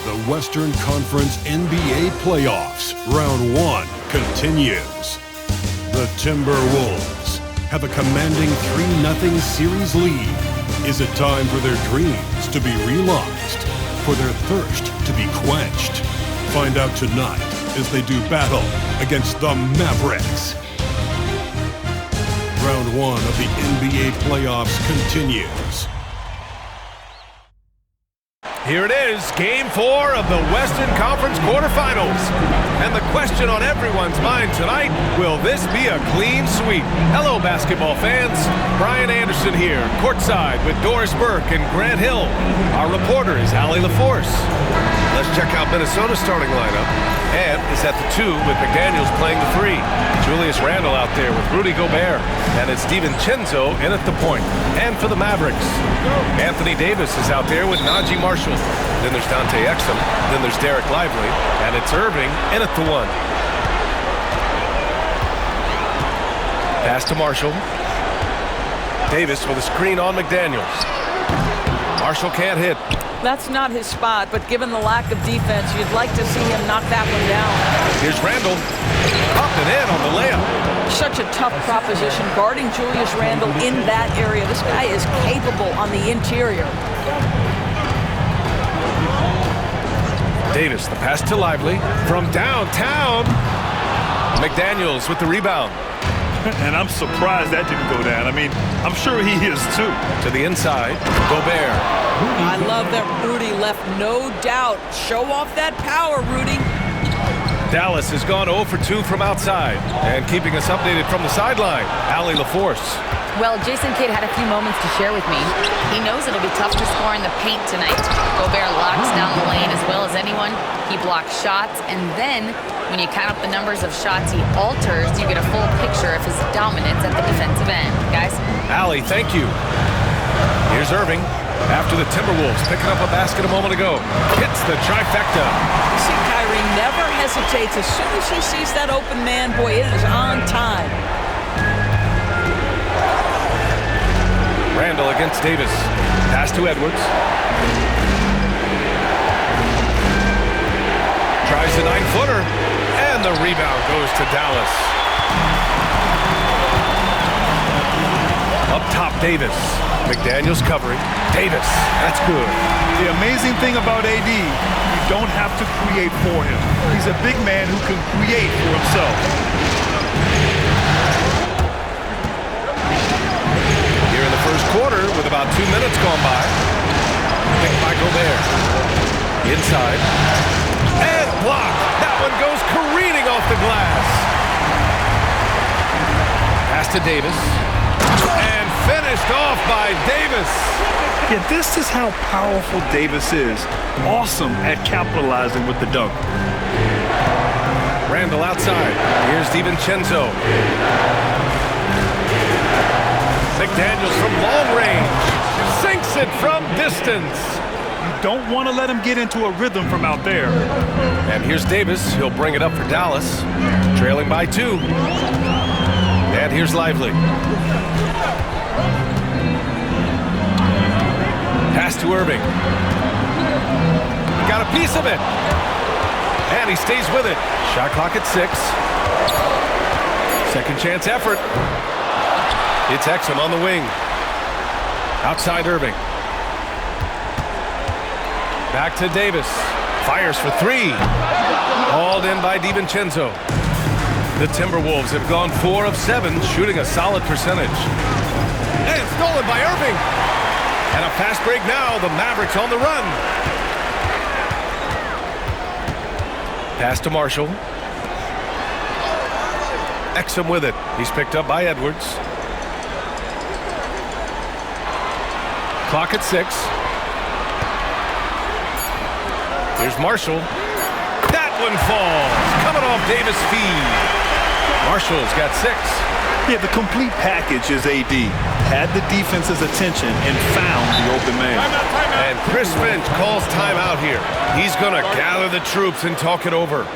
The Western Conference NBA playoffs, round 1 continues. The Timberwolves have a commanding 3-0 series lead. Is it time for their dreams to be realized, for their thirst to be quenched? Find out tonight as they do battle against the Mavericks. Round 1 of the NBA playoffs continues. Here it is, Game 4 of the Western Conference quarterfinals. And the question on everyone's mind tonight, will this be a clean sweep? Hello, basketball fans. Brian Anderson here, courtside with Doris Burke and Grant Hill. Our reporter is Allie LaForce. Let's check out Minnesota's starting lineup. Ant is at the 2 with McDaniels playing the 3. Julius Randle out there with Rudy Gobert. And it's DiVincenzo in at the point. And for the Mavericks, Anthony Davis is out there with Najee Marshall. Then there's Dante Exum. Then there's Derek Lively. And it's Irving in at the 1. Pass to Marshall. Davis with a screen on McDaniels. Marshall can't hit. That's not his spot, but given the lack of defense, you'd like to see him knock that one down. Here's Randle. Popped it in on the layup. Such a tough proposition guarding Julius Randle in that area. This guy is capable on the interior. Davis, the pass to Lively from downtown. McDaniels with the rebound. And I'm surprised that didn't go down. I mean, I'm sure he is too. To the inside, Gobert. I love that Rudy left no doubt. Show off that power, Rudy. Dallas has gone 0 for 2 from outside. And keeping us updated from the sideline, Allie LaForce. Well, Jason Kidd had a few moments to share with me. He knows it'll be tough to score in the paint tonight. Gobert locks down the lane as well as anyone. He blocks shots, and then when you count up the numbers of shots he alters, you get a full picture of his dominance at the defensive end. Guys? Allie, thank you. Here's Irving after the Timberwolves picking up a basket a moment ago. Hits the trifecta. You see, Kyrie never hesitates. As soon as he sees that open man, boy, it is on time. Randle against Davis. Pass to Edwards. Tries the 9-footer. And the rebound goes to Dallas. Up top, Davis. McDaniels covering. Davis. That's good. The amazing thing about AD, you don't have to create for him. He's a big man who can create for himself. Here in the first quarter, with about 2 minutes gone by. Picked by Gobert. Inside. And blocked. That one goes careening off the glass. Pass to Davis. And finished off by Davis. Yeah, this is how powerful Davis is. Awesome at capitalizing with the dunk. Randle outside. Here's DiVincenzo. McDaniels from long range. Sinks it from distance. You don't want to let him get into a rhythm from out there. And here's Davis. He'll bring it up for Dallas. Trailing by 2. And here's Lively. Pass to Irving. Got a piece of it. And he stays with it. Shot clock at 6. Second chance effort. It's Exum on the wing. Outside Irving. Back to Davis. Fires for 3. Hauled in by DiVincenzo. The Timberwolves have gone 4 of 7, shooting a solid percentage. And it's stolen by Irving. And a fast break now. The Mavericks on the run. Pass to Marshall. Exum with it. He's picked up by Edwards. Clock at 6. Here's Marshall. That one falls. Coming off Davis' feed. Marshall's got 6. Yeah, the complete package is AD. Had the defense's attention and found the open man. And Chris Finch calls timeout here. He's going to gather the troops and talk it over.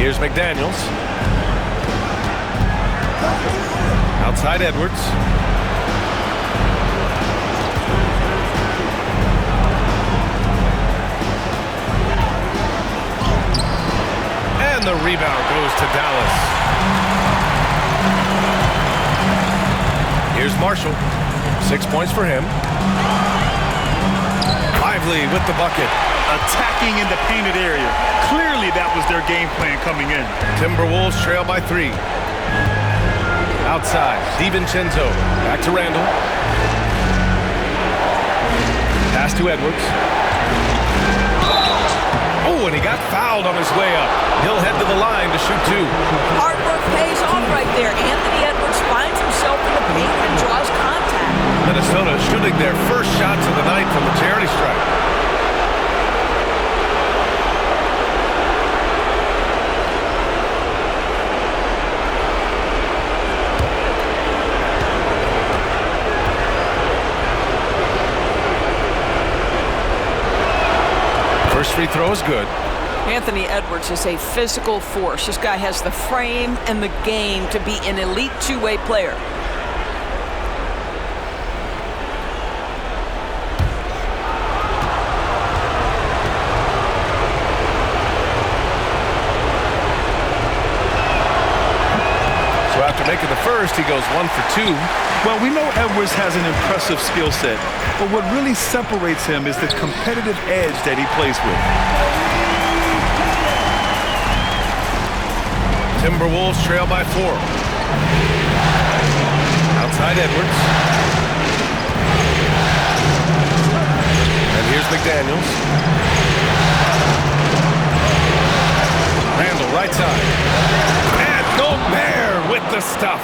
Here's McDaniels. Outside Edwards. And the rebound goes to Dallas. Here's Marshall. 6 points for him. Lively with the bucket. Attacking in the painted area. Clearly that was their game plan coming in. Timberwolves trail by 3. Outside, DiVincenzo. Back to Randall. Pass to Edwards. Oh, and he got fouled on his way up. He'll head to the line to shoot 2. Hard work pays off right there. Anthony Edwards finds himself in the paint and draws contact. Minnesota shooting their first shots of the night from the charity stripe. First free throw is good. Anthony Edwards is a physical force. This guy has the frame and the game to be an elite two-way player. So after making the first, he goes 1 for 2. Well, we know Edwards has an impressive skill set, but what really separates him is the competitive edge that he plays with. Timberwolves trail by 4. Outside Edwards. And here's McDaniels. Randall, right side. And Gobert with the stuff.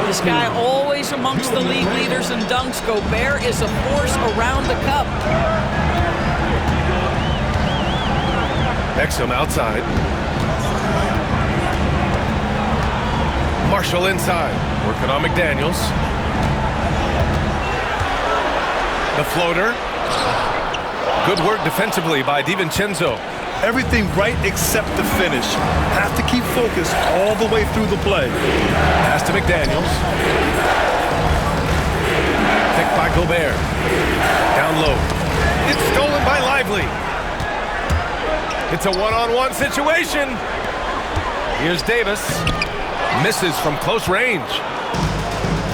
This guy always amongst the league leaders in dunks. Gobert is a force around the cup. Exum outside. Marshall inside. Working on McDaniels. The floater. Good work defensively by DiVincenzo. Everything right except the finish. Have to keep focused all the way through the play. Pass to McDaniels. Picked by Gobert. Down low. It's stolen by Lively. It's a one-on-one situation. Here's Davis. Misses from close range.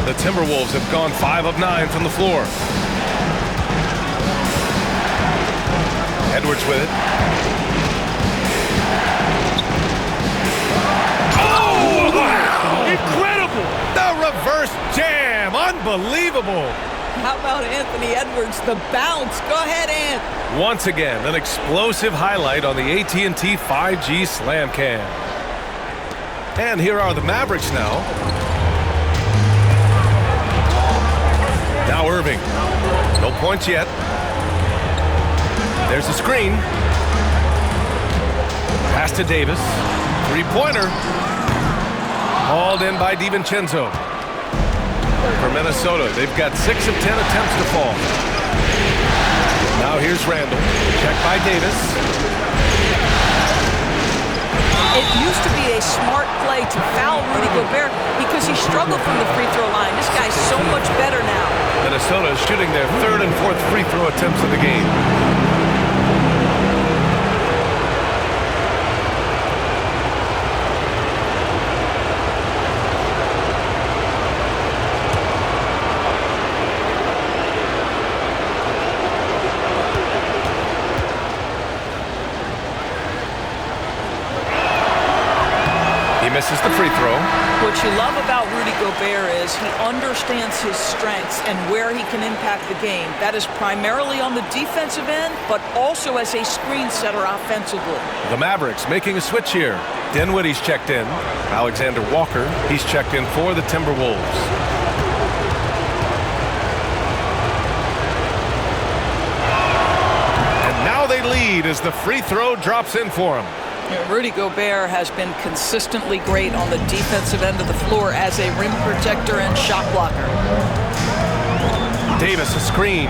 The Timberwolves have gone 5 of 9 from the floor. Edwards with it. Oh, wow! Incredible! The reverse jam. Unbelievable. How about Anthony Edwards, the bounce? Go ahead, Ant. Once again, an explosive highlight on the AT&T 5G Slam Cam. And here are the Mavericks now. Now Irving. No points yet. There's a screen. Pass to Davis. Three-pointer. Hauled in by DiVincenzo. For Minnesota, they've got 6 of 10 attempts to fall. Now here's Randall. Checked by Davis. It used to be a smart play to foul Rudy Gobert because he struggled from the free throw line. This guy's so much better now. Minnesota is shooting their 3rd and 4th free throw attempts of the game. He misses the free throw. What you love about Rudy Gobert is he understands his strengths and where he can impact the game. That is primarily on the defensive end, but also as a screen setter offensively. The Mavericks making a switch here. Dinwiddie's checked in. Alexander Walker, he's checked in for the Timberwolves. And now they lead as the free throw drops in for him. Rudy Gobert has been consistently great on the defensive end of the floor as a rim protector and shot blocker. Davis a screen.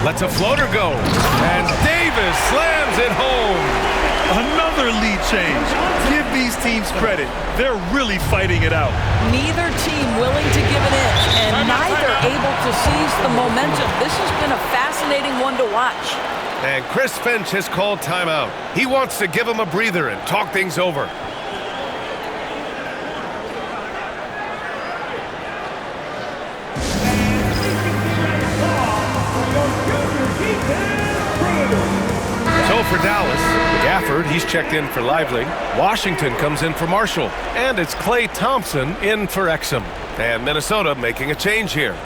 Lets a floater go. And Davis slams it home. Another lead change. Give these teams credit. They're really fighting it out. Neither team willing to give an inch, and neither able to seize the momentum. This has been a fascinating one to watch. And Chris Finch has called timeout. He wants to give him a breather and talk things over. So for Dallas, Gafford, he's checked in for Lively. Washington comes in for Marshall. And it's Klay Thompson in for Exum. And Minnesota making a change here.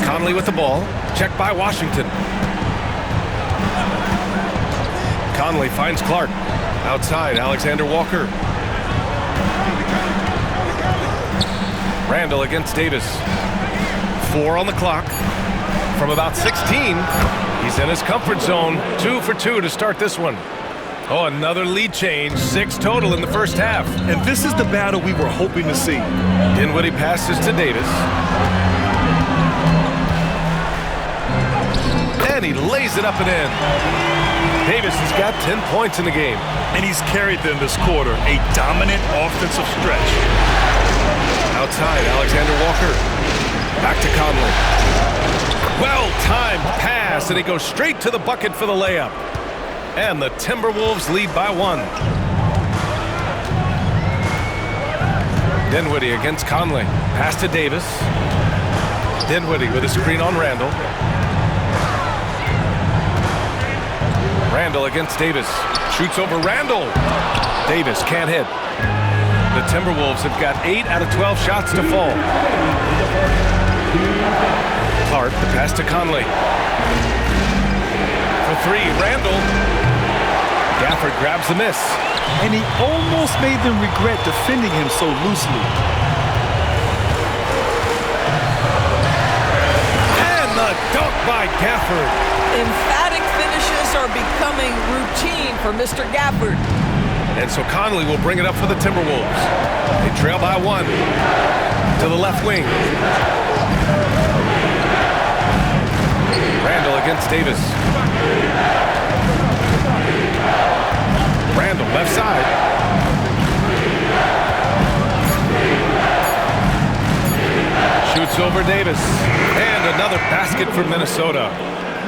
Conley with the ball. Checked by Washington. Conley finds Clark. Outside, Alexander Walker. Randall against Davis. 4 on the clock. From about 16, he's in his comfort zone. 2 for 2 to start this one. Oh, another lead change. 6 total in the first half. And this is the battle we were hoping to see. Dinwiddie passes to Davis. And he lays it up and in. Davis has got 10 points in the game. And he's carried them this quarter. A dominant offensive stretch. Outside, Alexander Walker. Back to Conley. Well-timed pass, and he goes straight to the bucket for the layup. And the Timberwolves lead by 1. Dinwiddie against Conley. Pass to Davis. Dinwiddie with a screen on Randall. Randall against Davis. Shoots over Randall. Davis can't hit. The Timberwolves have got 8 out of 12 shots to fall. Clark, the pass to Conley. For 3, Randall. Gafford grabs the miss. And he almost made them regret defending him so loosely. And the dunk by Gafford. Emphatic finishes are becoming routine for Mr. Gafford. And so Conley will bring it up for the Timberwolves. They trail by 1. To the left wing. Randall against Davis. Randall left side. Shoots over Davis. And another basket for Minnesota.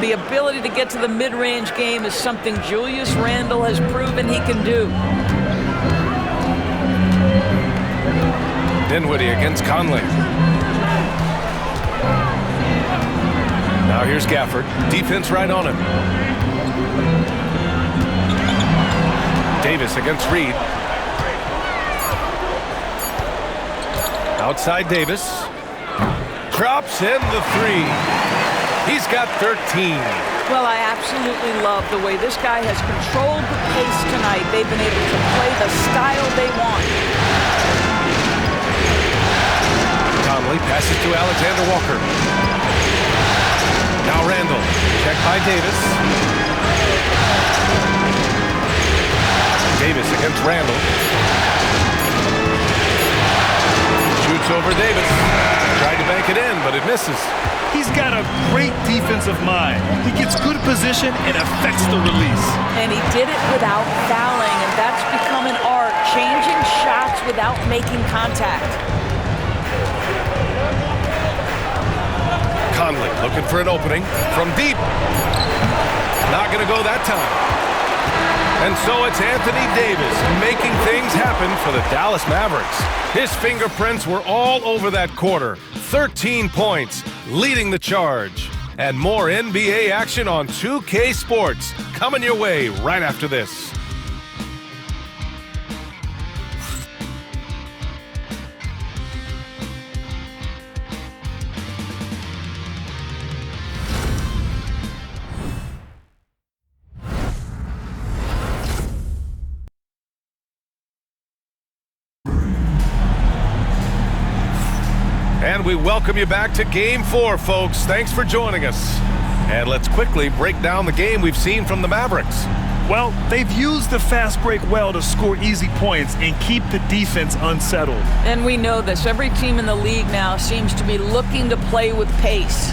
The ability to get to the mid-range game is something Julius Randle has proven he can do. Dinwiddie against Conley. Now here's Gafford. Defense right on him. Davis against Reed. Outside Davis. Drops in the 3. He's got 13. Well, I absolutely love the way this guy has controlled the pace tonight. They've been able to play the style they want. Conley passes to Alexander Walker. Now Randall. Checked by Davis. Davis against Randall. Shoots over Davis. Tried to bank it in, but it misses. He's got a great defensive mind. He gets good position and affects the release. And he did it without fouling, and that's become an art, changing shots without making contact. Conley looking for an opening from deep. Not going to go that time. And so it's Anthony Davis making things happen for the Dallas Mavericks. His fingerprints were all over that quarter. 13 points, leading the charge. And more NBA action on 2K Sports coming your way right after this. And we welcome you back to Game 4, folks. Thanks for joining us. And let's quickly break down the game we've seen from the Mavericks. Well, they've used the fast break well to score easy points and keep the defense unsettled. And we know this. Every team in the league now seems to be looking to play with pace.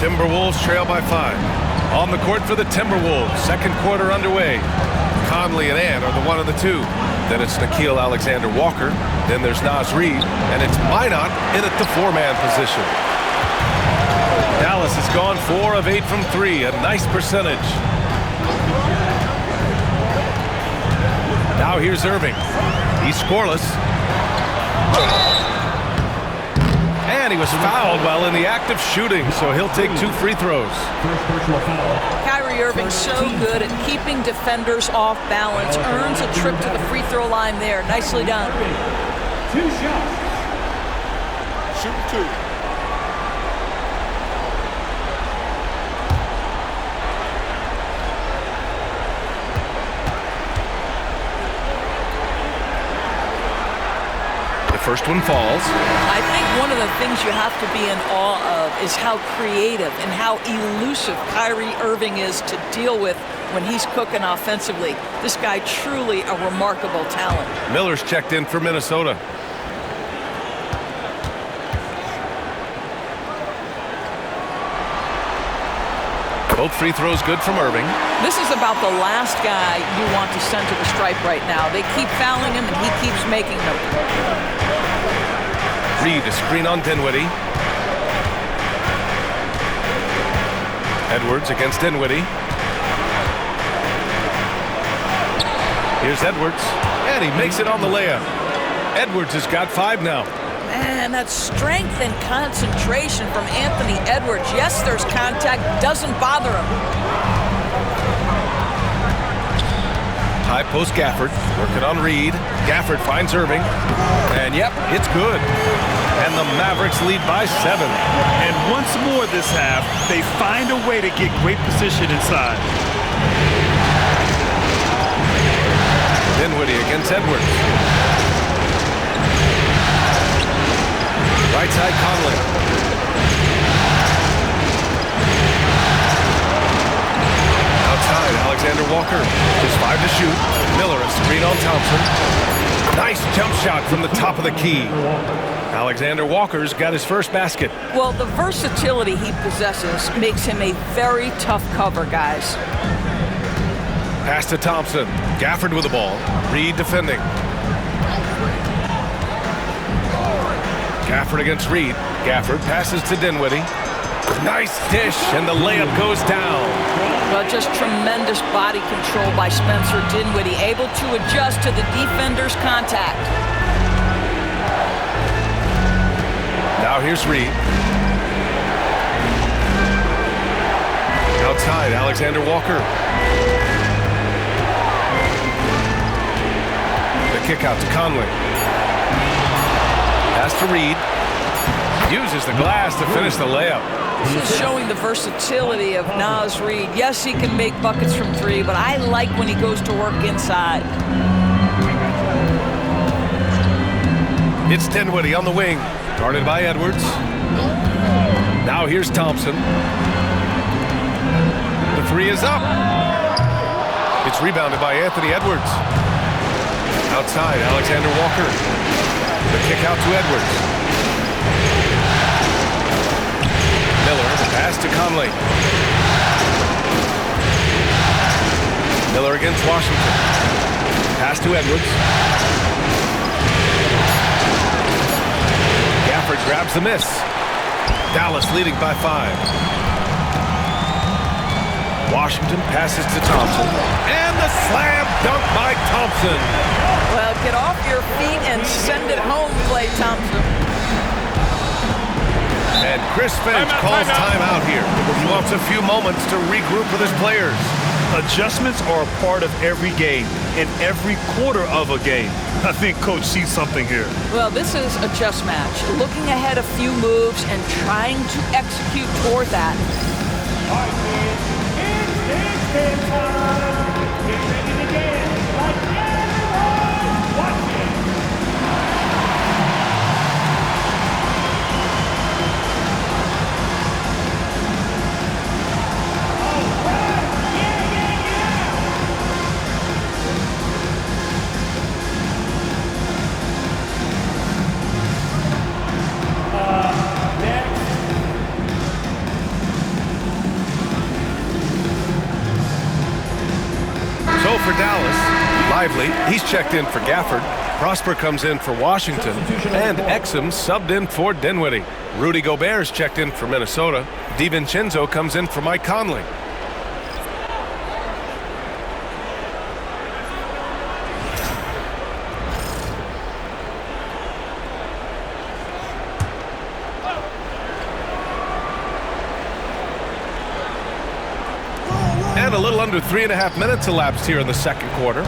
Timberwolves trail by 5. On the court for the Timberwolves. Second quarter underway. Conley and Ant are the one of the two. Then it's Nickeil Alexander-Walker. Then there's Naz Reid. And it's Minot in at the 4-man position. Dallas has gone 4 of 8 from 3. A nice percentage. Now here's Irving. He's scoreless. And he was fouled while in the act of shooting, so he'll take 2 free throws. Kyrie Irving so good at keeping defenders off balance. Earns a trip to the free throw line there. Nicely done. 2 shots. Shoot 2. First one falls. I think one of the things you have to be in awe of is how creative and how elusive Kyrie Irving is to deal with when he's cooking offensively. This guy truly a remarkable talent. Miller's checked in for Minnesota. Both free throws good from Irving. This is about the last guy you want to send to the stripe right now. They keep fouling him and he keeps making them. Reid, a screen on Dinwiddie. Edwards against Dinwiddie. Here's Edwards, and he makes it on the layup. Edwards has got 5 now. Man, that strength and concentration from Anthony Edwards. Yes, there's contact, doesn't bother him. High post Gafford, working on Reid. Gafford finds Irving, and yep, it's good. And the Mavericks lead by 7. And once more this half, they find a way to get great position inside. Dinwiddie against Edwards. Right side Conley. Outside Alexander-Walker. Just 5 to shoot. Miller a screen on Thompson. Nice jump shot from the top of the key. Alexander-Walker's got his first basket. Well, the versatility he possesses makes him a very tough cover, guys. Pass to Thompson. Gafford with the ball. Reid defending. Gafford against Reid. Gafford passes to Dinwiddie. Nice dish, and the layup goes down. Well, just tremendous body control by Spencer Dinwiddie, able to adjust to the defender's contact. Now here's Reid. Outside, Alexander-Walker. The kick out to Conley. Pass to Reid. Uses the glass to finish the layup. This is showing the versatility of Naz Reid. Yes, he can make buckets from 3, but I like when he goes to work inside. It's Dinwiddie on the wing. Guarded by Edwards. Now here's Thompson. The 3 is up. It's rebounded by Anthony Edwards. Outside, Alexander-Walker. The kick out to Edwards. Miller, pass to Conley. Miller against Washington. Pass to Edwards. Gafford grabs the miss. Dallas leading by 5. Washington passes to Thompson. And the slam dunk by Thompson. Well, get off your feet and send it home, Klay Thompson. And Chris Finch calls timeout here. He wants a few moments to regroup with his players. Adjustments are a part of every game and every quarter of a game. I think Coach sees something here. Well, this is a chess match. Looking ahead a few moves and trying to execute toward that. All right, man. It's game time. Get ready to dance like everyone watching. Lively, he's checked in for Gafford. Prosper comes in for Washington. And Exum subbed in for Dinwiddie. Rudy Gobert's checked in for Minnesota. DiVincenzo comes in for Mike Conley. And a little under 3.5 minutes elapsed here in the second quarter.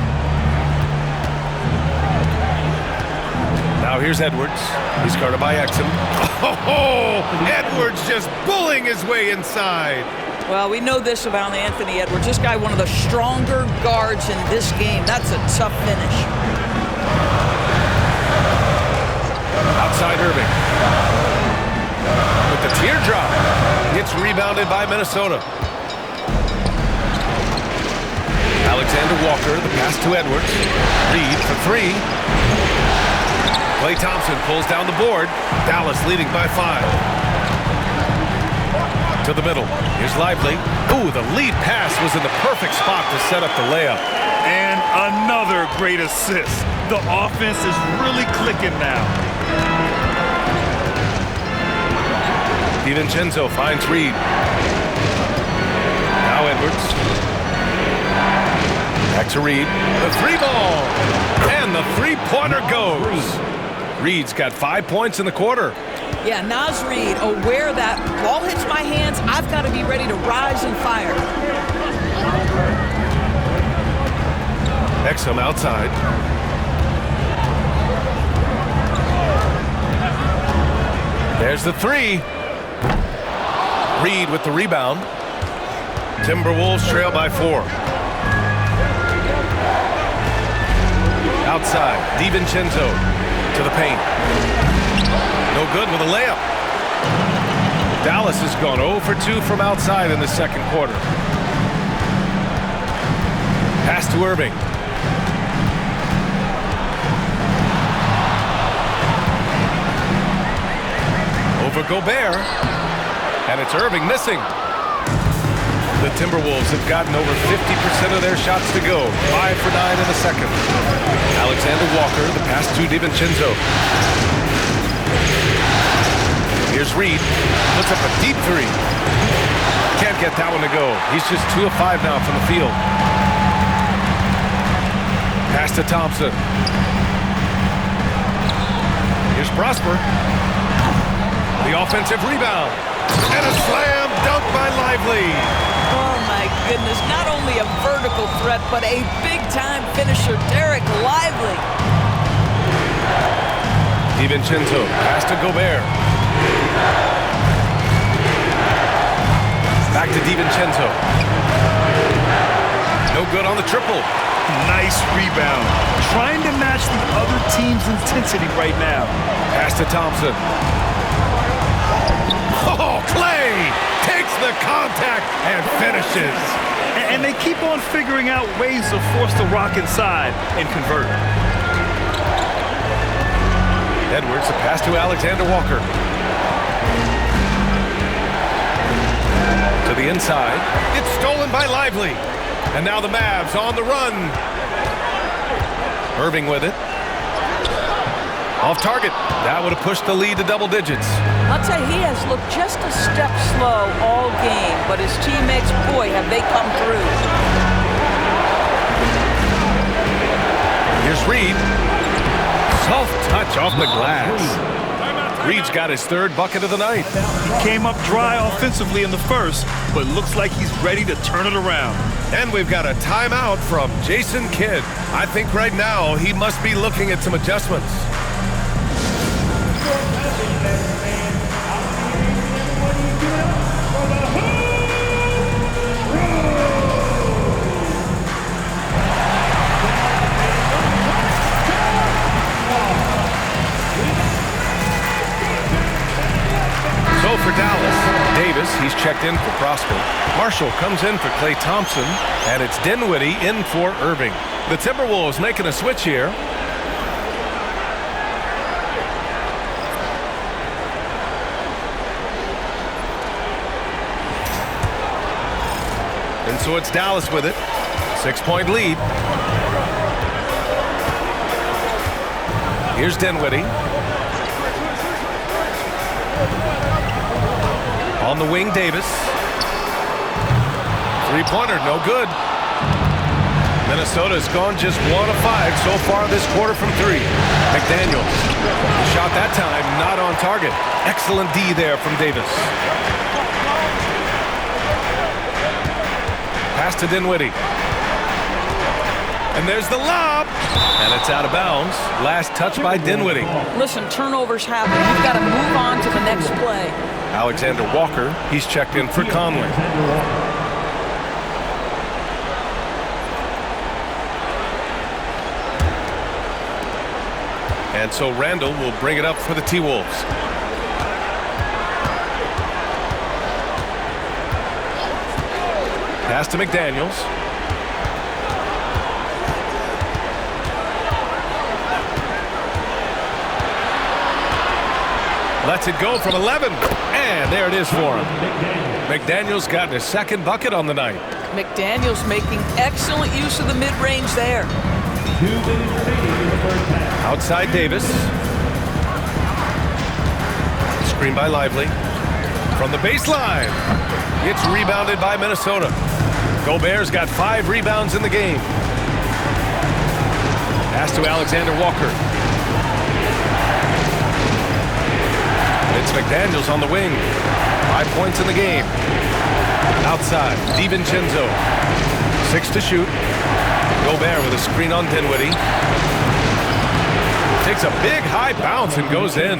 Now here's Edwards. He's guarded by Exum. Oh, Edwards just bullying his way inside. Well, we know this about Anthony Edwards. This guy, one of the stronger guards in this game. That's a tough finish. Outside Irving. With the teardrop. It's rebounded by Minnesota. Alexander Walker, the pass to Edwards. Reed for three. Klay Thompson pulls down the board. Dallas leading by 5. To the middle. Here's Lively. Ooh, the lead pass was in the perfect spot to set up the layup. And another great assist. The offense is really clicking now. DiVincenzo finds Reed. Now Edwards. Back to Reed. The three ball. And the three-pointer goes. Reed's got 5 points in the quarter. Yeah, Naz Reid, aware that ball hits my hands, I've got to be ready to rise and fire. Exum outside. There's the three. Reed with the rebound. Timberwolves trail by 4. Outside, DiVincenzo to the paint. No good with a layup. Dallas has gone 0 for 2 from outside in the second quarter. Pass to Irving. Over Gobert. And it's Irving missing. The Timberwolves have gotten over 50% of their shots to go. 5 for 9 in the second. Alexander Walker, the pass to DiVincenzo. Here's Reed. Puts up a deep three. Can't get that one to go. He's just 2 of 5 now from the field. Pass to Thompson. Here's Prosper. The offensive rebound. And a slam dunk by Lively. Oh, my goodness. Not only a vertical threat, but a big-time finisher, Derek Lively. DiVincenzo, pass to Gobert. Back to DiVincenzo. No good on the triple. Nice rebound. Trying to match the other team's intensity right now. Pass to Thompson. Oh, Klay takes the contact and finishes. And they keep on figuring out ways to force the rock inside and convert. Edwards, a pass to Alexander Walker. To the inside. It's stolen by Lively. And now the Mavs on the run. Irving with it. Off target. That would have pushed the lead to double digits. I'll tell you, he has looked just a step slow all game, but his teammates, boy, have they come through. Here's Reed. Soft touch off the glass. Reed's got his 3rd bucket of the night. He came up dry offensively in the first, but looks like he's ready to turn it around. And we've got a timeout from Jason Kidd. I think right now he must be looking at some adjustments. So for Dallas, Davis, he's checked in for Prosper. Marshall comes in for Klay Thompson, and it's Dinwiddie in for Irving. The Timberwolves making a switch here. And so it's Dallas with it. 6-point lead. Here's Dinwiddie. On the wing, Davis. Three-pointer, no good. Minnesota's gone just 1 of 5 so far this quarter from 3. McDaniels. The shot that time not on target. Excellent D there from Davis. Pass to Dinwiddie. And there's the lob. And it's out of bounds. Last touch by Dinwiddie. Listen, turnovers happen. You've got to move on to the next play. Alexander Walker, he's checked in for Conley. And so Randall will bring it up for the T-Wolves. Pass to McDaniels. Lets it go from 11. And there it is for him. McDaniels got his second bucket on the night. McDaniels making excellent use of the mid-range there. Outside Davis. Screen by Lively. From the baseline. It's rebounded by Minnesota. Gobert's got 5 rebounds in the game. Pass to Alexander Walker. It's McDaniels on the wing. 5 points in the game. Outside, DiVincenzo. 6 to shoot. Gobert with a screen on Dinwiddie. Takes a big high bounce and goes in.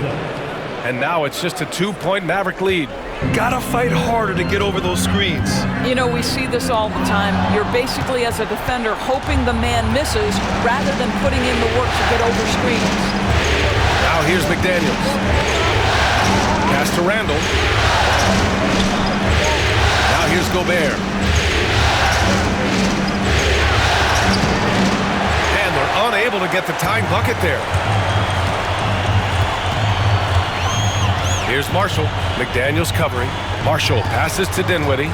And now it's just a 2-point Maverick lead. Gotta fight harder to get over those screens. You know, we see this all the time. You're basically, as a defender, hoping the man misses rather than putting in the work to get over screens. Now here's McDaniels. Pass to Randall. Now here's Gobert. And they're unable to get the tying bucket there. Here's Marshall. McDaniels covering. Marshall passes to Dinwiddie.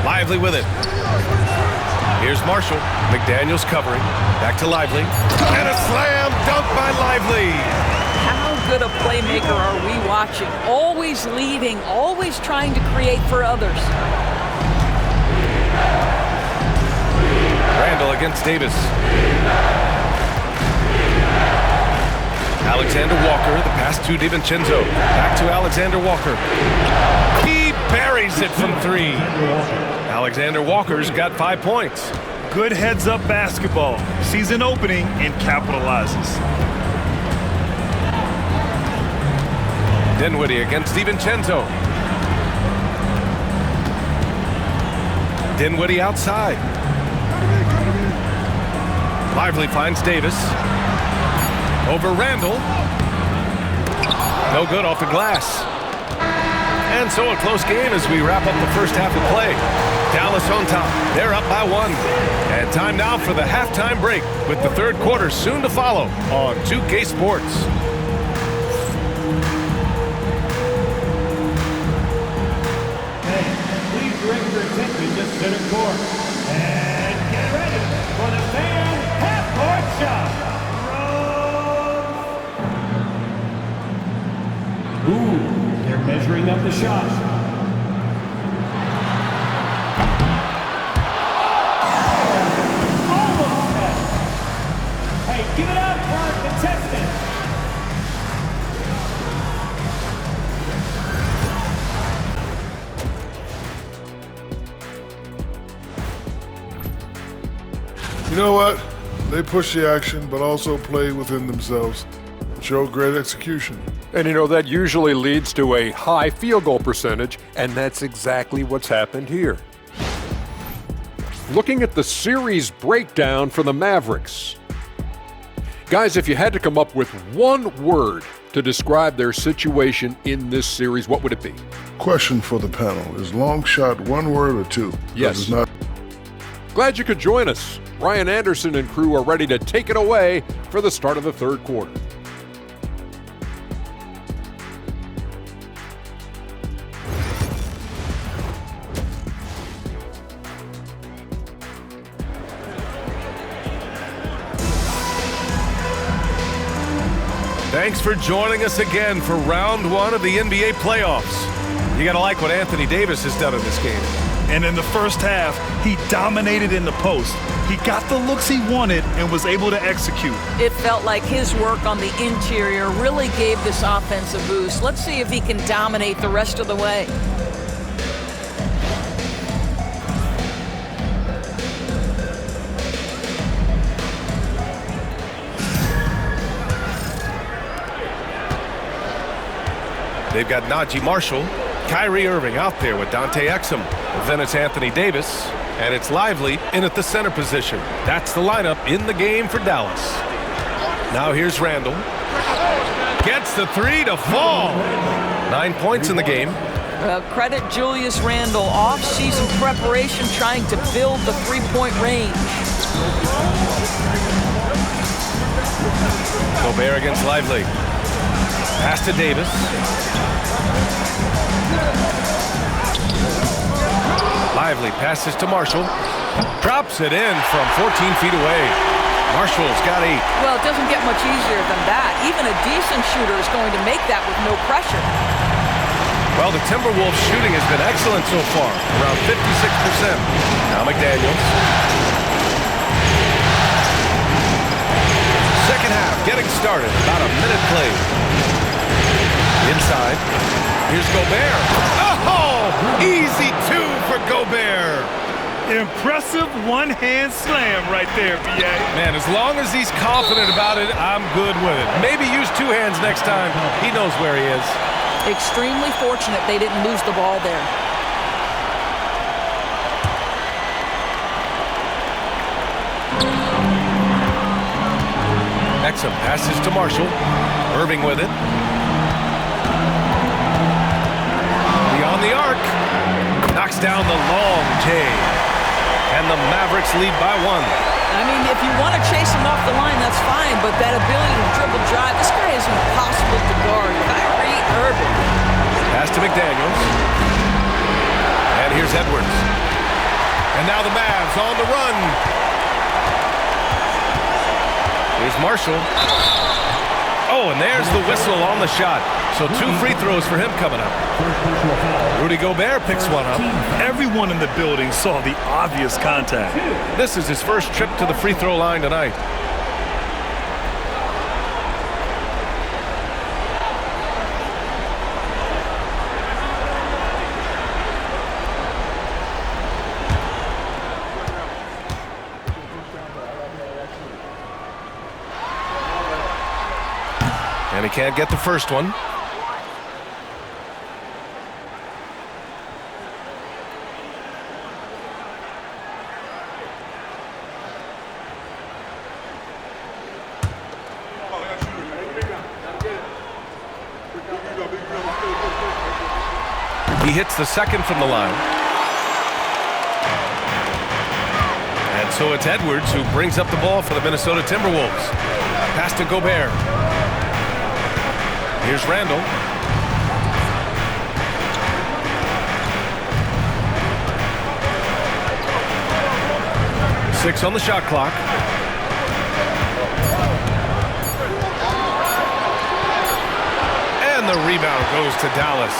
Lively with it. Here's Marshall. McDaniels covering. Back to Lively. And a slam dunk by Lively. How good a playmaker are we watching? Always leading, always trying to create for others. Randall against Davis. Alexander Walker, the pass to DiVincenzo. Back to Alexander Walker. He buries it from 3. Alexander Walker's got 5 points. Good heads-up basketball. Sees an opening and capitalizes. Dinwiddie against DiVincenzo. Dinwiddie outside. Lively finds Davis. Over Randall. No good off the glass. And so a close game as we wrap up the first half of play. Dallas on top. They're up by 1. And time now for the halftime break with the third quarter soon to follow on 2K Sports. Hey, please direct your attention to center court. And get ready for the fan half-court shot. Ooh, they're measuring up the shot. Almost there. Hey, give it up for our contestant. You know what? They push the action, but also play within themselves. Show great execution. And you know, that usually leads to a high field goal percentage, and that's exactly what's happened here. Looking at the series breakdown for the Mavericks. Guys, if you had to come up with one word to describe their situation in this series, what would it be? Question for the panel. Is long shot one word or two? Yes. It's not. Glad you could join us. Ryan Anderson and crew are ready to take it away for the start of the third quarter. Thanks for joining us again for round one of the NBA playoffs. You gotta like what Anthony Davis has done in this game. And in the first half, he dominated in the post. He got the looks he wanted and was able to execute. It felt like his work on the interior really gave this offense a boost. Let's see if he can dominate the rest of the way. They've got Najee Marshall, Kyrie Irving out there with Dante Exum. Then it's Anthony Davis, and it's Lively in at the center position. That's the lineup in the game for Dallas. Now here's Randall. Gets the three to fall. 9 points in the game. Credit Julius Randle, off-season preparation trying to build the three-point range. Gobert against Lively. Pass to Davis. Lively passes to Marshall. Drops it in from 14 feet away. Marshall's got 8. Well, it doesn't get much easier than that. Even a decent shooter is going to make that with no pressure. Well, the Timberwolves shooting has been excellent so far, around 56%. Now McDaniels. Second half getting started, about a minute played. Inside, here's Gobert. Oh, easy 2 for Gobert. Impressive one-hand slam right there, B.A. Man, as long as he's confident about it, I'm good with it. Maybe use 2 hands next time. He knows where he is. Extremely fortunate they didn't lose the ball there. Exum passes to Marshall. Irving with it. Beyond the arc. Knocks down the long J. And the Mavericks lead by 1. I mean, if you want to chase him off the line, that's fine, but that ability to dribble drive, this guy is impossible to guard. Kyrie Irving. Pass to McDaniels. And here's Edwards. And now the Mavs on the run. Here's Marshall. Oh, and there's the whistle on the shot. So 2 free throws for him coming up. Rudy Gobert picks one up. Everyone in the building saw the obvious contact. This is his first trip to the free throw line tonight. And he can't get the first one. He hits the second from the line. And so it's Edwards who brings up the ball for the Minnesota Timberwolves. Pass to Gobert. Here's Randall. Six on the shot clock. And the rebound goes to Dallas.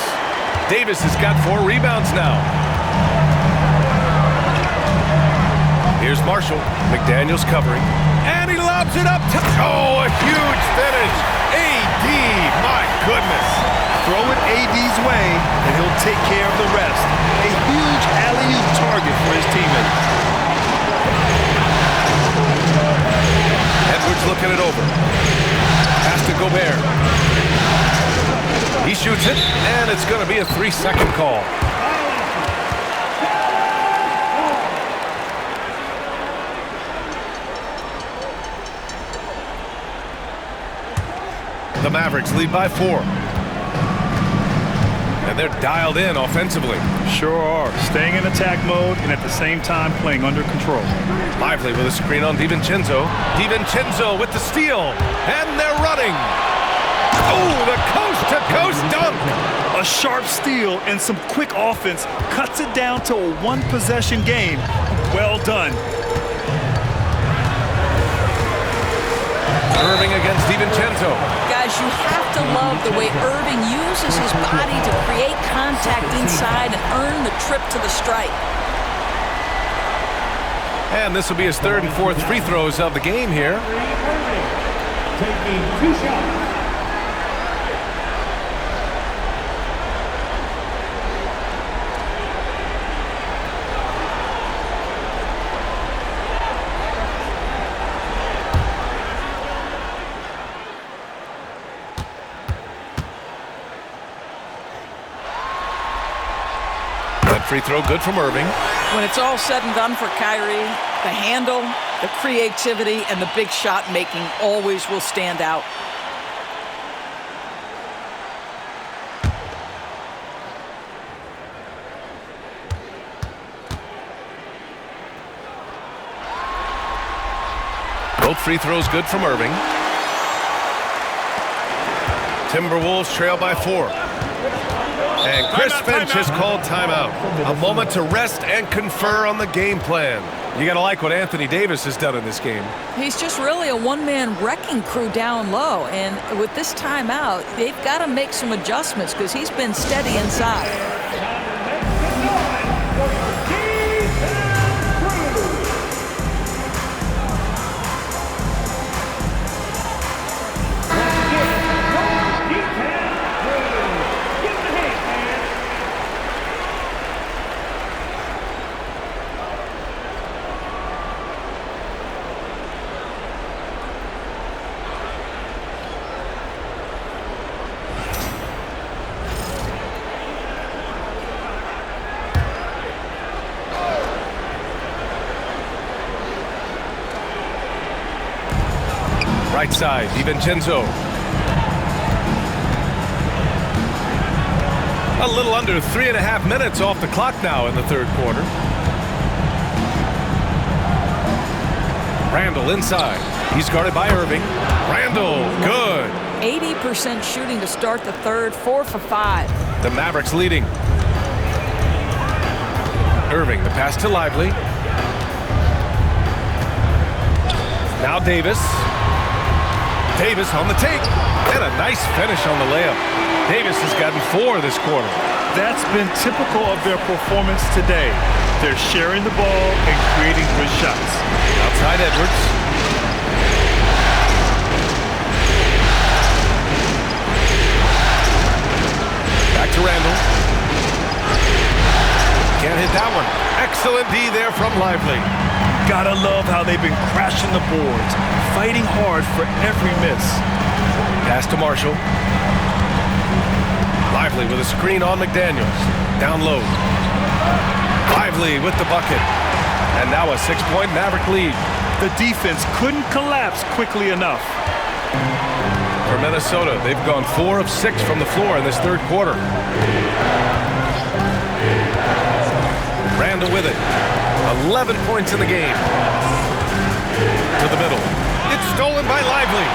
Davis has got 4 rebounds now. Here's Marshall. McDaniels covering. And he lobs it up. Oh, a huge finish. AD, my goodness. Throw it AD's way, and he'll take care of the rest. A huge alley-oop target for his teammates. Edwards looking it over. Pass to Gobert. He shoots it, and it's going to be a 3-second call. The Mavericks lead by 4. And they're dialed in offensively. Sure are. Staying in attack mode and at the same time playing under control. Lively with a screen on DiVincenzo. DiVincenzo with the steal. And they're running. Oh, the coast-to-coast dunk. A sharp steal and some quick offense cuts it down to a 1-possession game. Well done. Irving against DiVincenzo. Guys, you to love the way Irving uses his body to create contact inside and earn the trip to the stripe. And this will be his third and fourth free throws of the game here. Taking 2 shots. Free throw good from Irving. When it's all said and done for Kyrie, the handle, the creativity, and the big shot making always will stand out. Both free throws good from Irving. Timberwolves trail by 4. And Chris Finch has called timeout. A moment to rest and confer on the game plan. You got to like what Anthony Davis has done in this game. He's just really a one-man wrecking crew down low. And with this timeout, they've got to make some adjustments because he's been steady inside. Right side, DiVincenzo. A little under 3.5 minutes off the clock now in the third quarter. Randall inside. He's guarded by Irving. Randall, good. 80% shooting to start the third, 4 for 5. The Mavericks leading. Irving, the pass to Lively. Now Davis. Davis on the take, and a nice finish on the layup. Davis has gotten 4 this quarter. That's been typical of their performance today. They're sharing the ball and creating good shots. Outside Edwards. Back to Randall. Can't hit that one. Excellent D there from Lively. Gotta love how they've been crashing the boards, fighting hard for every miss. Pass to Marshall. Lively with a screen on McDaniels. Down low. Lively with the bucket. And now a 6-point Maverick lead. The defense couldn't collapse quickly enough. For Minnesota, they've gone 4 of 6 from the floor in this third quarter. Randall with it. 11 points in the game. To the middle. It's stolen by Lively.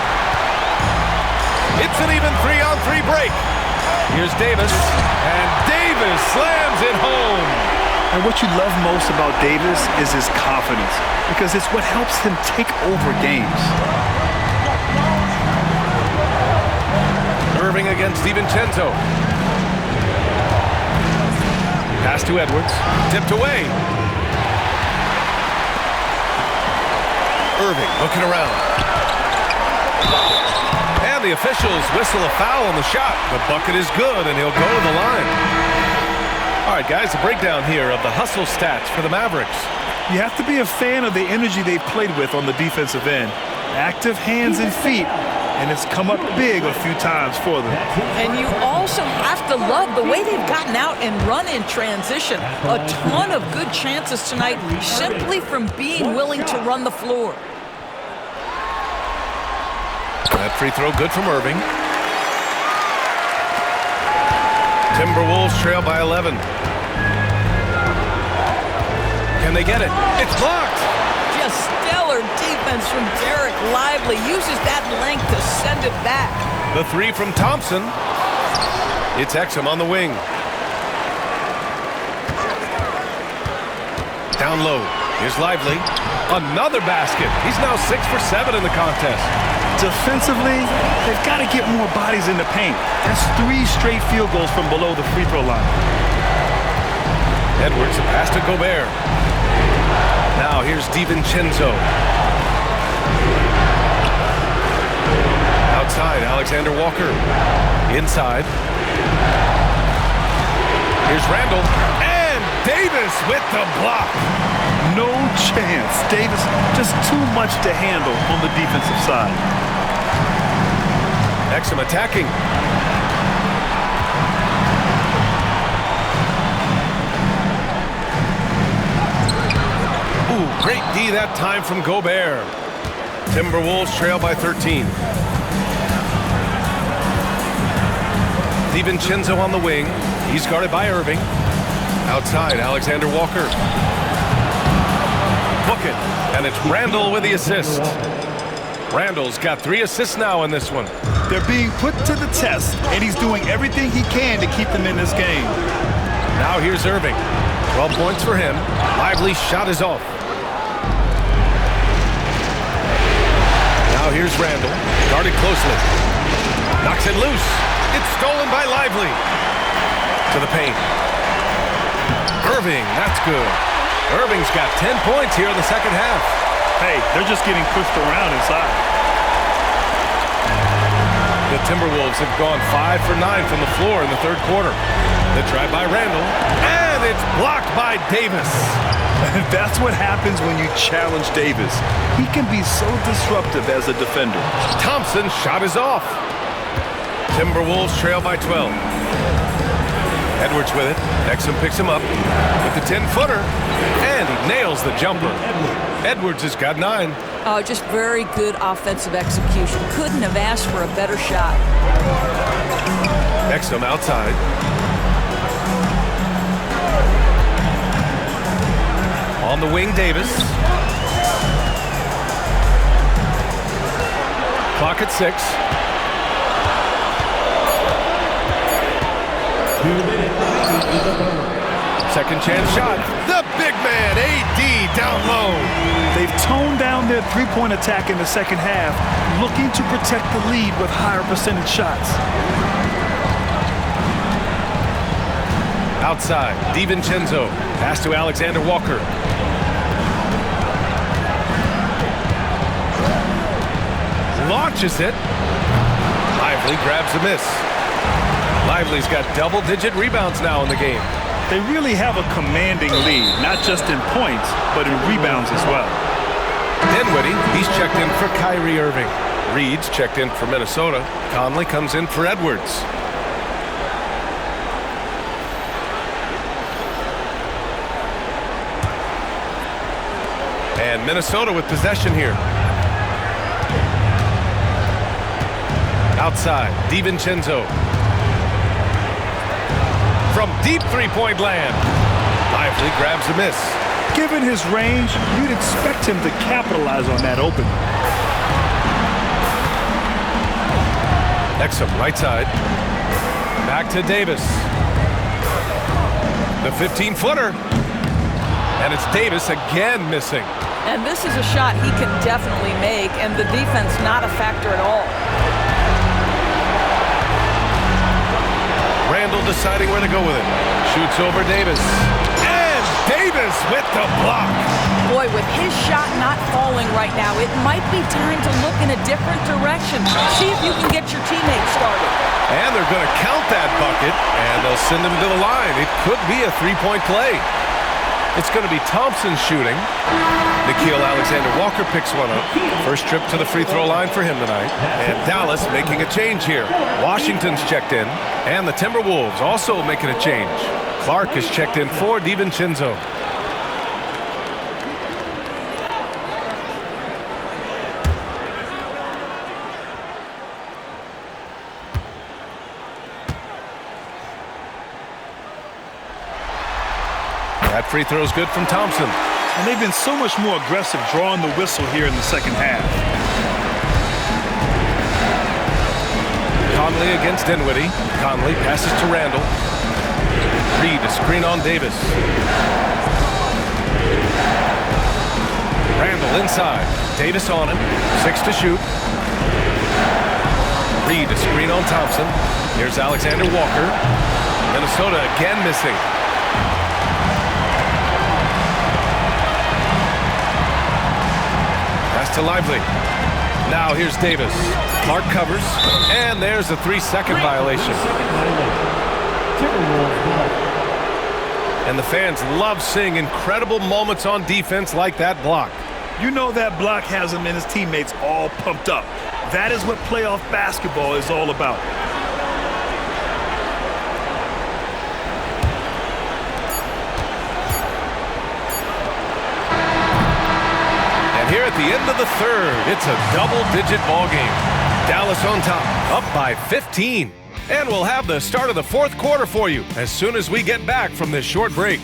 It's an even 3-on-3 break. Here's Davis. And Davis slams it home. And what you love most about Davis is his confidence, because it's what helps him take over games. Irving against DiVincenzo. Pass to Edwards. Tipped away. Irving looking around. And the officials whistle a foul on the shot. The bucket is good, and he'll go to the line. All right, guys, a breakdown here of the hustle stats for the Mavericks. You have to be a fan of the energy they've played with on the defensive end. Active hands and feet, and it's come up big a few times for them. And you also have to love the way they've gotten out and run in transition. A ton of good chances tonight simply from being willing to run the floor. That free throw good from Irving. Timberwolves trail by 11. Can they get it? It's blocked. Just stellar defense from Derek Lively. Uses that length to send it back. The 3 from Thompson. It's Exum on the wing. Down low. Here's Lively. Another basket. He's now 6 for 7 in the contest. Defensively, they've got to get more bodies in the paint. That's 3 straight field goals from below the free throw line. Edwards, a pass to Gobert. Now here's DiVincenzo. Outside, Alexander Walker. Inside. Here's Randall. And Davis with the block. No chance. Davis just too much to handle on the defensive side. Exum attacking. Ooh, great D that time from Gobert. Timberwolves trail by 13. DiVincenzo on the wing. He's guarded by Irving. Outside, Alexander Walker. Book it. And it's Randall with the assist. Randall's got 3 assists now in this one. They're being put to the test, and he's doing everything he can to keep them in this game. Now here's Irving. 12 points for him. Lively's shot is off. Now here's Randall. Guarded closely. Knocks it loose. It's stolen by Lively. To the paint. Irving, that's good. Irving's got 10 points here in the second half. Hey, they're just getting pushed around inside. The Timberwolves have gone 5 for 9 from the floor in the third quarter. The try by Randall, and it's blocked by Davis. That's what happens when you challenge Davis. He can be so disruptive as a defender. Thompson's shot is off. Timberwolves trail by 12. Edwards with it. Exum picks him up with the 10-footer, and he nails the jumper. Edwards has got 9. Oh, just very good offensive execution. Couldn't have asked for a better shot. Exum outside. On the wing, Davis. Clock at 6. Second chance shot. The big man, AD, down low. They've toned down their three-point attack in the second half, looking to protect the lead with higher percentage shots. Outside, DiVincenzo. Pass to Alexander Walker. Launches it. Lively grabs a miss. Lively's got double-digit rebounds now in the game. They really have a commanding lead, not just in points, but in rebounds as well. Dinwiddie, he's checked in for Kyrie Irving. Reed's checked in for Minnesota. Conley comes in for Edwards. And Minnesota with possession here. Outside, DiVincenzo. From deep three-point land. Lively grabs a miss. Given his range, you'd expect him to capitalize on that opening. Exum, right side. Back to Davis. The 15-footer. And it's Davis again missing. And this is a shot he can definitely make, and the defense not a factor at all. Randall deciding where to go with it. Shoots over Davis. And Davis with the block. Boy, with his shot not falling right now, it might be time to look in a different direction. See if you can get your teammates started. And they're going to count that bucket, and they'll send him to the line. It could be a three-point play. It's going to be Thompson shooting. Nickeil Alexander-Walker picks one up. First trip to the free throw line for him tonight. And Dallas making a change here. Washington's checked in. And the Timberwolves also making a change. Clark is checked in for DiVincenzo. That free throw is good from Thompson. And they've been so much more aggressive drawing the whistle here in the second half. Conley against Dinwiddie. Conley passes to Randall. Reed, a screen on Davis. Randall inside. Davis on him. 6 to shoot. Reed, a screen on Thompson. Here's Alexander Walker. Minnesota again missing. Pass to Lively. Now here's Davis. Clark covers, and there's a 3-second violation. And the fans love seeing incredible moments on defense like that block. You know that block has him and his teammates all pumped up. That is what playoff basketball is all about. And here at the end of the third, it's a double-digit ball game. Dallas on top, up by 15. And we'll have the start of the fourth quarter for you as soon as we get back from this short break.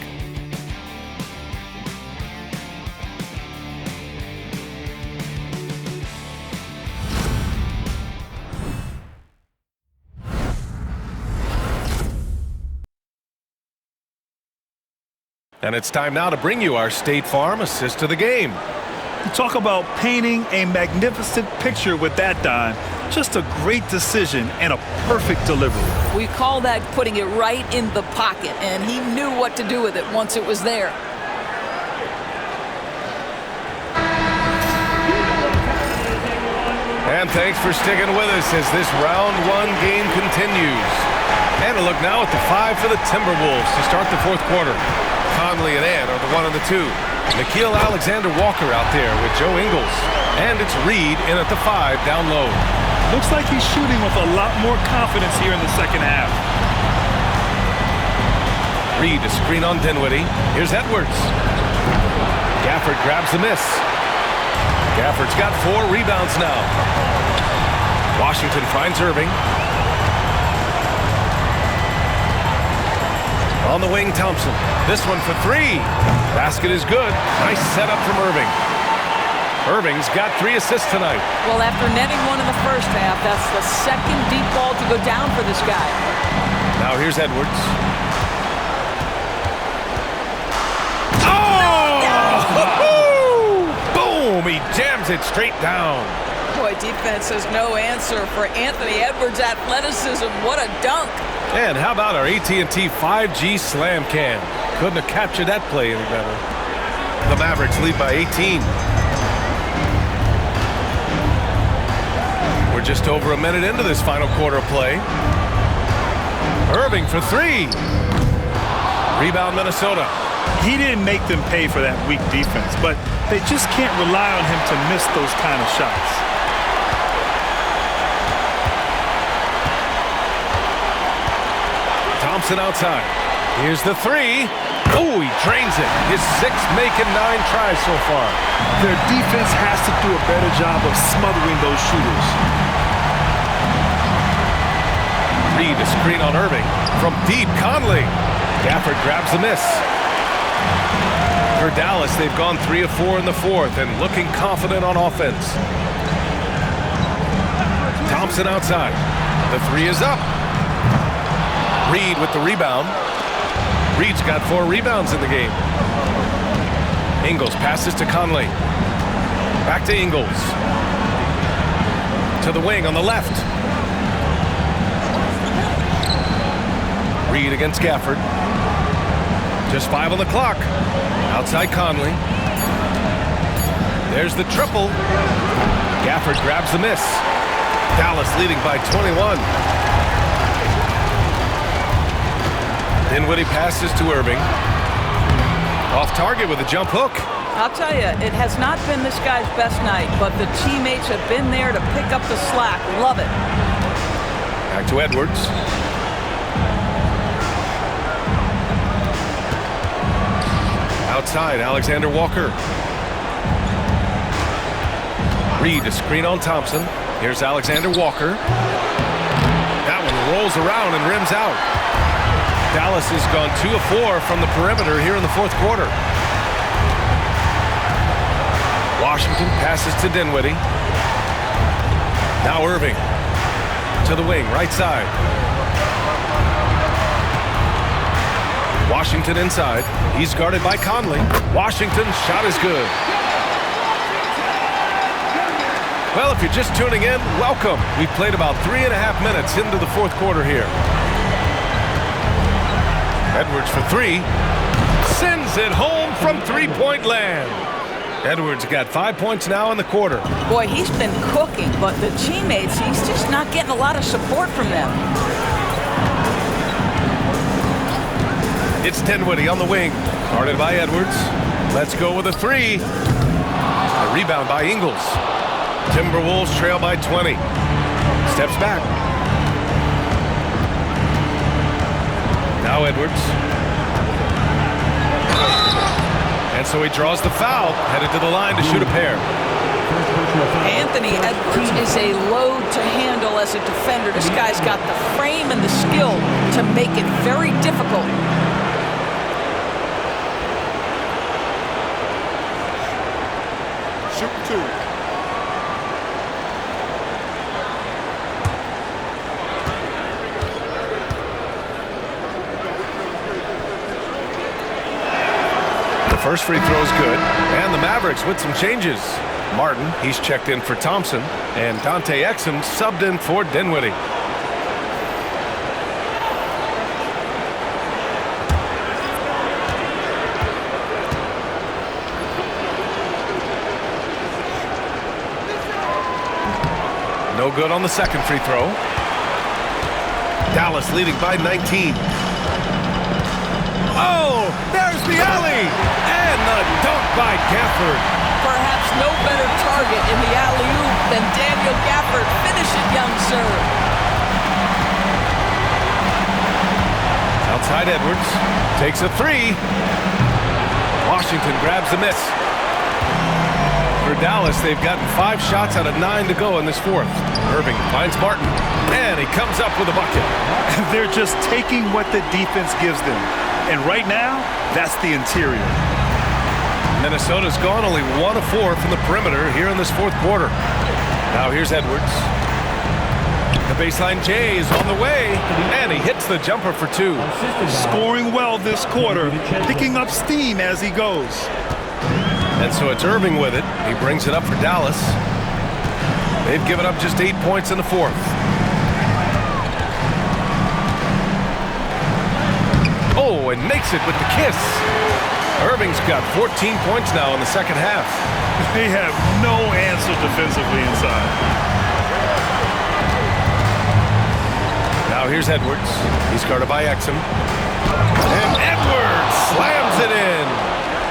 And it's time now to bring you our State Farm assist to the game. You talk about painting a magnificent picture with that dime. Just a great decision and a perfect delivery. We call that putting it right in the pocket, and he knew what to do with it once it was there. And thanks for sticking with us as this round one game continues. And a look now at the 5 for the Timberwolves to start the fourth quarter. Conley and Ed are the 1 and the 2. Nickeil Alexander-Walker out there with Joe Ingles. And it's Reed in at the 5 down low. Looks like he's shooting with a lot more confidence here in the second half. Reed a screen on Dinwiddie. Here's Edwards. Gafford grabs the miss. Gafford's got 4 rebounds now. Washington finds Irving. On the wing, Thompson. This one for 3. Basket is good. Nice setup from Irving. Irving's got 3 assists tonight. Well, after netting one in the first half, that's the second deep ball to go down for this guy. Now here's Edwards. Oh! Boom! He jams it straight down. Boy, defense has no answer for Anthony Edwards' athleticism. What a dunk. And how about our AT&T 5G slam can? Couldn't have captured that play any better. The Mavericks lead by 18. We're just over a minute into this final quarter play. Irving for 3. Rebound Minnesota. He didn't make them pay for that weak defense, but they just can't rely on him to miss those kind of shots. Thompson outside. Here's the 3. Oh, he drains it. His 6th making 9 tries so far. Their defense has to do a better job of smothering those shooters. Reed a screen on Irving. From deep, Conley. Gafford grabs the miss. For Dallas, they've gone 3 of 4 in the fourth and looking confident on offense. Thompson outside. The 3 is up. Reed with the rebound. Reed's got 4 rebounds in the game. Ingles passes to Conley. Back to Ingles. To the wing on the left. Reed against Gafford. Just 5 on the clock. Outside Conley. There's the triple. Gafford grabs the miss. Dallas leading by 21. Dinwiddie passes to Irving. Off target with a jump hook. I'll tell you, it has not been this guy's best night, but the teammates have been there to pick up the slack. Love it. Back to Edwards. Outside, Alexander Walker. Reed a screen on Thompson. Here's Alexander Walker. That one rolls around and rims out. Dallas has gone 2 of 4 from the perimeter here in the fourth quarter. Washington passes to Dinwiddie. Now Irving to the wing, right side. Washington inside. He's guarded by Conley. Washington's shot is good. Well, if you're just tuning in, welcome. We've played about 3.5 minutes into the fourth quarter here. Edwards for three. Sends it home from three-point land. Edwards got 5 points now in the quarter. Boy, he's been cooking, but the teammates, he's just not getting a lot of support from them. It's Dinwiddie on the wing. Guarded by Edwards. Let's go with a three. A rebound by Ingles. Timberwolves trail by 20. Steps back. Now Edwards. And so he draws the foul, headed to the line to shoot a pair. Anthony Edwards is a load to handle as a defender. This guy's got the frame and the skill to make it very difficult. Shoot two. The first free throw is good, and the Mavericks with some changes. Martin, he's checked in for Thompson, and Dante Exum subbed in for Dinwiddie. No good on the second free throw. Dallas leading by 19. Oh, there's the alley! And the dunk by Gafford. Perhaps no better target in the alley-oop than Daniel Gafford. Finish it, young sir. Outside Edwards. Takes a three. Washington grabs the miss. For Dallas, they've gotten 5 shots out of 9 to go in this fourth. Irving finds Martin, and he comes up with a bucket. They're just taking what the defense gives them. And right now, that's the interior. Minnesota's gone only 1 of 4 from the perimeter here in this fourth quarter. Now here's Edwards. The baseline J is on the way, and he hits the jumper for 2. Scoring well this quarter, picking up steam as he goes. And so it's Irving with it. He brings it up for Dallas. They've given up just 8 points in the fourth. Oh, and makes it with the kiss. Irving's got 14 points now in the second half. They have no answer defensively inside. Now here's Edwards. He's guarded by Exum. And Edwards slams it in.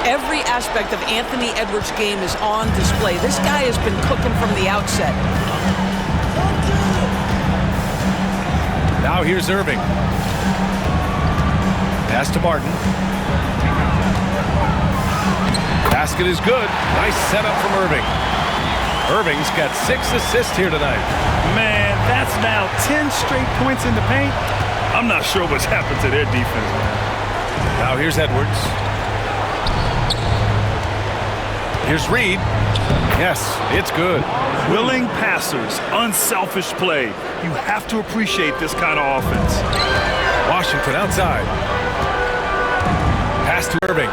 Every aspect of Anthony Edwards' game is on display. This guy has been cooking from the outset. Now here's Irving. Pass to Martin. Basket is good. Nice setup from Irving. Irving's got 6 assists here tonight. Man, that's now 10 straight points in the paint. I'm not sure what's happened to their defense, man. Now here's Edwards. Here's Reed. Yes, it's good. Willing passers, unselfish play. You have to appreciate this kind of offense. Washington outside. Pass to Irving.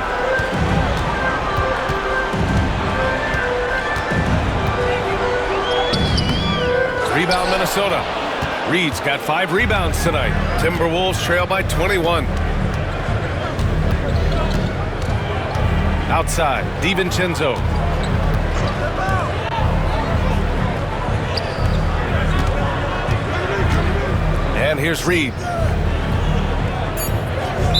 Rebound Minnesota. Reed's got 5 rebounds tonight. Timberwolves trail by 21. Outside, DiVincenzo. And here's Reed.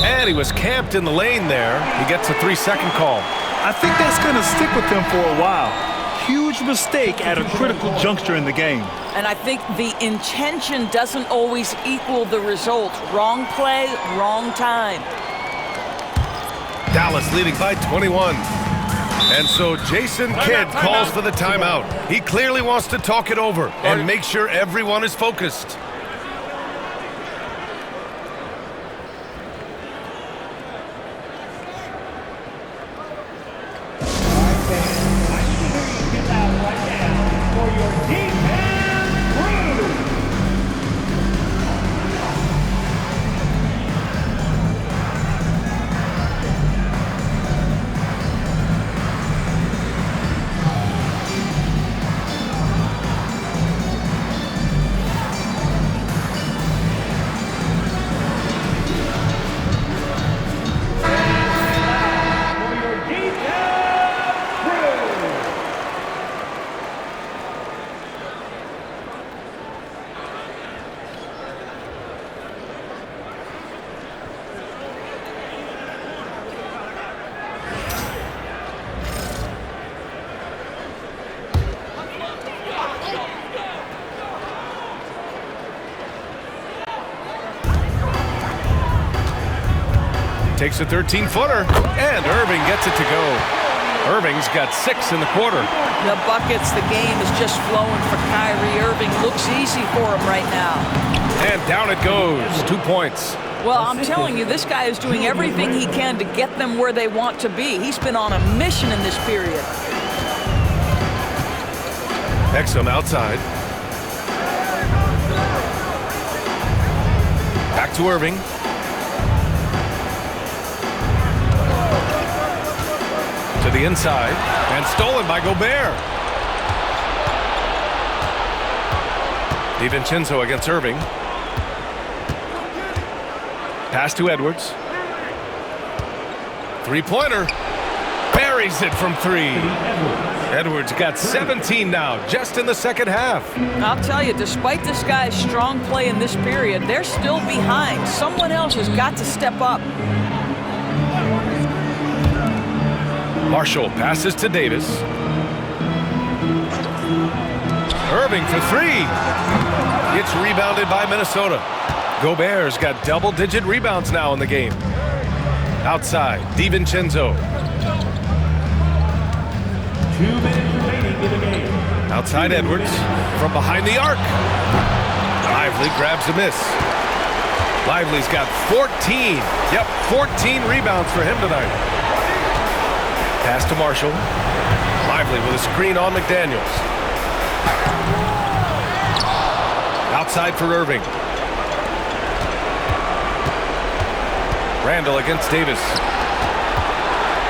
And he was camped in the lane there. He gets a 3-second call. I think that's going to stick with them for a while. Huge mistake at a critical juncture in the game. And I think the intention doesn't always equal the result. Wrong play, wrong time. Dallas leading by 21. And so Jason Kidd calls for the timeout. He clearly wants to talk it over and make sure everyone is focused. Takes a 13-footer, and Irving gets it to go. Irving's got 6 in the quarter. The buckets, the game is just flowing for Kyrie Irving. Looks easy for him right now. And down it goes. 2 points. Well, I'm telling you, this guy is doing everything he can to get them where they want to be. He's been on a mission in this period. Exum outside. Back to Irving. To the inside, and stolen by Gobert. DiVincenzo against Irving. Pass to Edwards. Three-pointer. Buries it from 3. Edwards got 17 now, just in the second half. I'll tell you, despite this guy's strong play in this period, they're still behind. Someone else has got to step up. Marshall passes to Davis. Irving for 3. It's rebounded by Minnesota. Gobert's got double-digit rebounds now in the game. Outside, DiVincenzo. 2 minutes remaining in the game. Outside Edwards from behind the arc. Lively grabs a miss. Lively's got 14. Yep, 14 rebounds for him tonight. Pass to Marshall. Lively with a screen on McDaniels. Outside for Irving. Randall against Davis.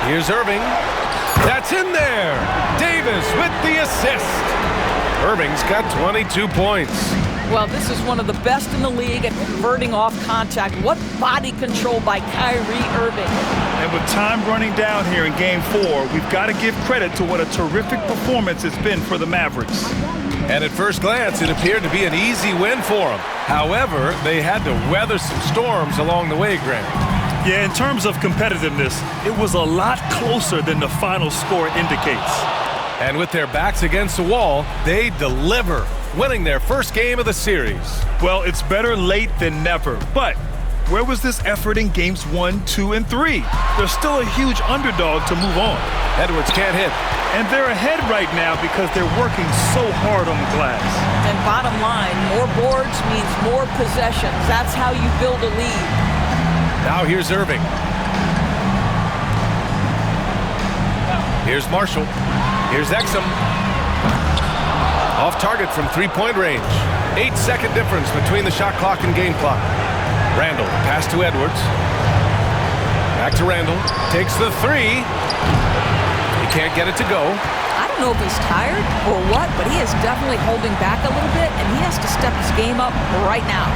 Here's Irving. That's in there. Davis with the assist. Irving's got 22 points. Well, this is one of the best in the league at converting off contact. What body control by Kyrie Irving. And with time running down here in Game 4, we've got to give credit to what a terrific performance it's been for the Mavericks. And at first glance, it appeared to be an easy win for them. However, they had to weather some storms along the way, Grant. Yeah, in terms of competitiveness, it was a lot closer than the final score indicates. And with their backs against the wall, they deliver, winning their first game of the series. Well, it's better late than never. But where was this effort in games 1, 2, and 3? They're still a huge underdog to move on. Edwards can't hit. And they're ahead right now because they're working so hard on the glass. And bottom line, more boards means more possessions. That's how you build a lead. Now here's Irving. Here's Marshall. Here's Exum. Off target from 3-point range. 8-second difference between the shot clock and game clock. Randall, pass to Edwards. Back to Randall. Takes the 3. He can't get it to go. I don't know if he's tired or what, but he is definitely holding back a little bit, and he has to step his game up right now.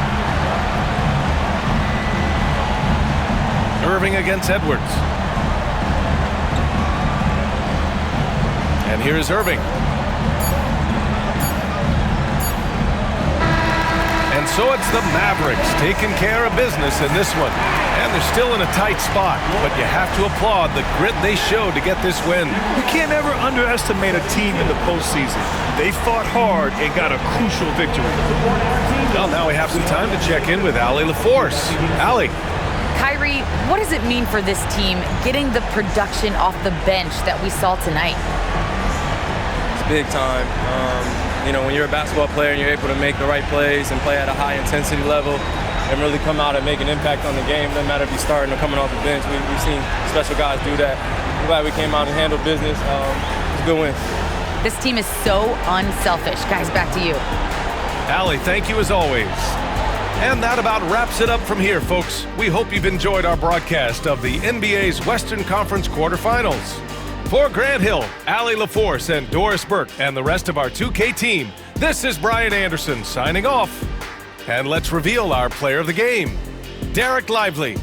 Irving against Edwards. And here's Irving. And so it's the Mavericks taking care of business in this one. And they're still in a tight spot, but you have to applaud the grit they showed to get this win. You can't ever underestimate a team in the postseason. They fought hard and got a crucial victory. Well, now we have some time to check in with Allie LaForce. Allie. Kyrie, what does it mean for this team getting the production off the bench that we saw tonight? It's big time. You know, when you're a basketball player and you're able to make the right plays and play at a high intensity level and really come out and make an impact on the game, doesn't matter if you're starting or coming off the bench. We've seen special guys do that. I'm glad we came out and handled business. It's a good win. This team is so unselfish. Guys, back to you. Allie, thank you as always. And that about wraps it up from here, folks. We hope you've enjoyed our broadcast of the NBA's Western Conference quarterfinals. For Grant Hill, Allie LaForce, and Doris Burke, and the rest of our 2K team, this is Brian Anderson signing off. And let's reveal our player of the game, Derek Lively.